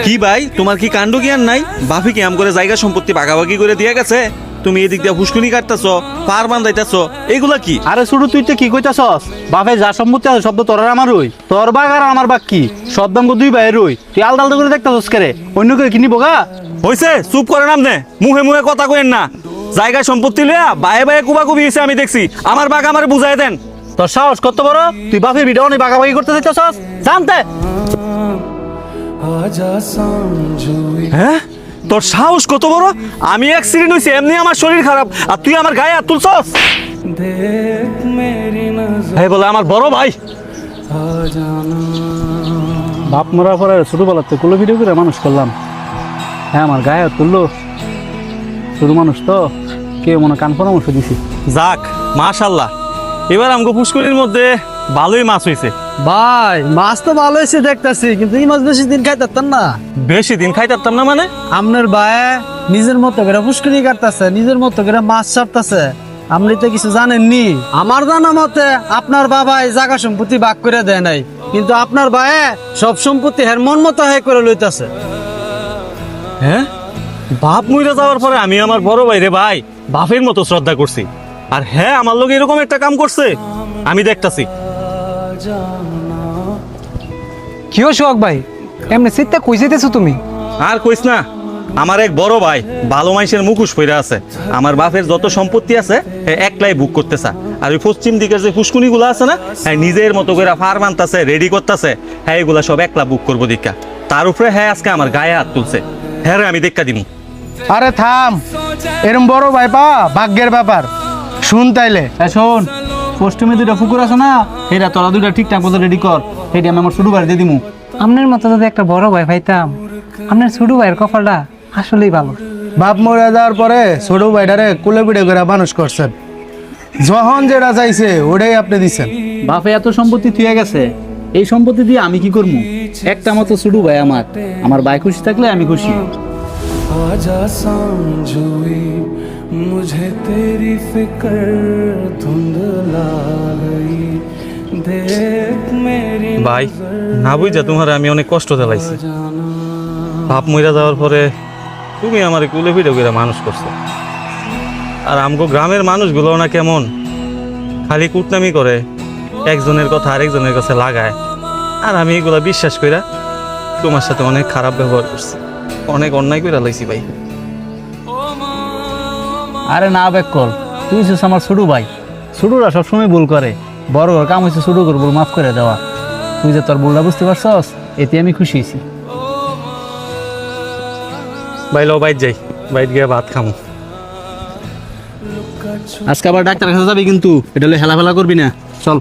কি ভাই, তোমার কি কাণ্ড জ্ঞান নাই? বাপি কি আম করে জায়গা সম্পত্তি ভাগাভাগি করে দিয়ে গেছে? তুমি এদিক দিয়ে ফুসকুনি কাটতেছ, পার বান্ধাইতেছ, এগুলা কি? আরে শুরু তুই তো কি কইতাছস? বাপে যা সম্পত্তি আছে সব তো তোর আর আমার হই। তোর বাঘ আর আমার বাঘ কি সব দাম দুই ভাইয়ের হই। তুই আলাদা আলাদা করে দেখতাছস কেরে? অন্য কেউ কিনি বোগা? হইছে, চুপ করে নাম নে, মুহে মুহে কথা কইেন না। জায়গা সম্পত্তি লইয়া বায়ে বায়ে কুবাকুবি হয়েছে আমি দেখছি। আমার বাঘ আমার বুঝাই দেন। তোর সাহস কত বড়? তুই বাপের ভিডিও অনেক বাগাবাগি করতে চাইতাছস? জানতে হ্যাঁ, তোর সাহস কত বড়? আমি অ্যাক্সিডেন্ট হইছে এমনি আমার শরীর খারাপ, আর তুই আমার গায়ে হাত তুলছস? এই বলে আমার বড় ভাই। বাপ মরার পরে ছোটবেলাতে কুলো ভিডিও করে মানুষ করলাম। হ্যাঁ, আমার গায়ে হাত তুললো। ছোট মানুষ তো, কেউ মনে কান পরামর্শ দিছি। যাক, মাশাআল্লাহ, এবার আমগো পুষ্করির মধ্যে ভালোই মাছ হইছে। ভাই মাছ তো ভালো হয়েছে দেখতেছি, কিন্তু এই মাছ বেশি দিন খাইতাম না। বেশি দিন খাইতাম না মানে? আপনার ভাই নিজের মতো করে পুষ্করি কাটতেছে, নিজের মতো করে মাছ ছাড়তেছে। আপনি তো কিছু জানেননি। আমার জানা মতে আপনার বাবাই জায়গা সম্পত্তি ভাগ করে দেয় নাই, কিন্তু আপনার ভাই সব সম্পত্তি হের মন মতো হয়ে করে লইতাছে। হ্যাঁ, বাপ মইরা যাওয়ার পরে আমি আমার বড় ভাই রে ভাই বাপের মতো শ্রদ্ধা করছি। আর হ্যাঁ, আমার লোক এরকম একটা কাম করছে আমি দেখতাছি। কিও শোক ভাই, এমনি চিত্তে কই যাইতেছো তুমি? আর কইস না, আমার এক বড় ভাই ভালো মাইসের মুখোশ পইরা আছে। আমার বাপের যত সম্পত্তি আছে একলাই বুক করতেছে। আর ওই পশ্চিম দিকের যে ফুসকুনি গুলো আছে না, হ্যাঁ নিজের মতো করে ফার্ম আনতেছে, রেডি করতেছে। হ্যাঁ, এগুলা সব একলা বুক করবো দীক্ষা। তার উপরে হ্যাঁ আজকে আমার গায়ে হাত তুলছে। হ্যাঁ রে, আমি দেখা দিমু। আরে থাম, এরম বড় ভাই পাওয়া ভাগ্যের ব্যাপার। শুন তাইলে, শোন, পশ্চিমে দুইটা পুকুর আছে না, সেটা তোরা দুইটা ঠিকঠাক মতো রেডি কর। সেটা আমি আমার ছোট ভাই দিয়ে দিমু। আপনার মতো যদি একটা বড় ভাই পাইতাম। আপনার ছোট ভাইয়ের কপালটা আসলেই ভালো। বাপ মরে যাওয়ার পরে ছোট ভাইটারে কুলে পিঠে করে মানুষ করছেন। যখন যেটা চাইছে ওটাই আপনি দিচ্ছেন। বাপে এত সম্পত্তি থুয়ে গেছে, এই সম্পত্তি দিয়ে আমি কি করবো? একটা মতো ছোট ভাই আমার ভাই খুশি থাকলে আমি খুশি। आजा समझुई मुझे तेरी फिक्र धुंधला गई देख मेरी ভাই, না বুঝা তোমার আমি অনেক কষ্ট দিলাইছি। বাপ মইরা যাওয়ার পরে তুমি আমার কুলে পিঠে করে মানুষ করছো। আর আমগো গ্রামের মানুষগুলো না কেমন, খালি কুটনামি করে, একজনের কথা আরেকজনের কাছে লাগায়। আর আমি এগুলা বিশ্বাস কইরা তোমার সাথে অনেক খারাপ ব্যবহার করছি, অনেক অন্যায় কইরা লাইছি ভাই। আরে না বেকল, তুই হচ্ছিস আমার ছোট ভাই। ছোটরা সবসময় ভুল করে, বড় কাম হচ্ছে ছোট করে ভুল মাফ করে দেওয়া। তুই যে তোর ভুলটা বুঝতে পারছস, এতে আমি খুশি হয়েছি। ভাই লো, বাইর যাই, বাইর গিয়ে ভাত খামো। আজকে আবার ডাক্তার কাছে যাবি কিন্তু, এটা হেলাফেলা করবি না। চল।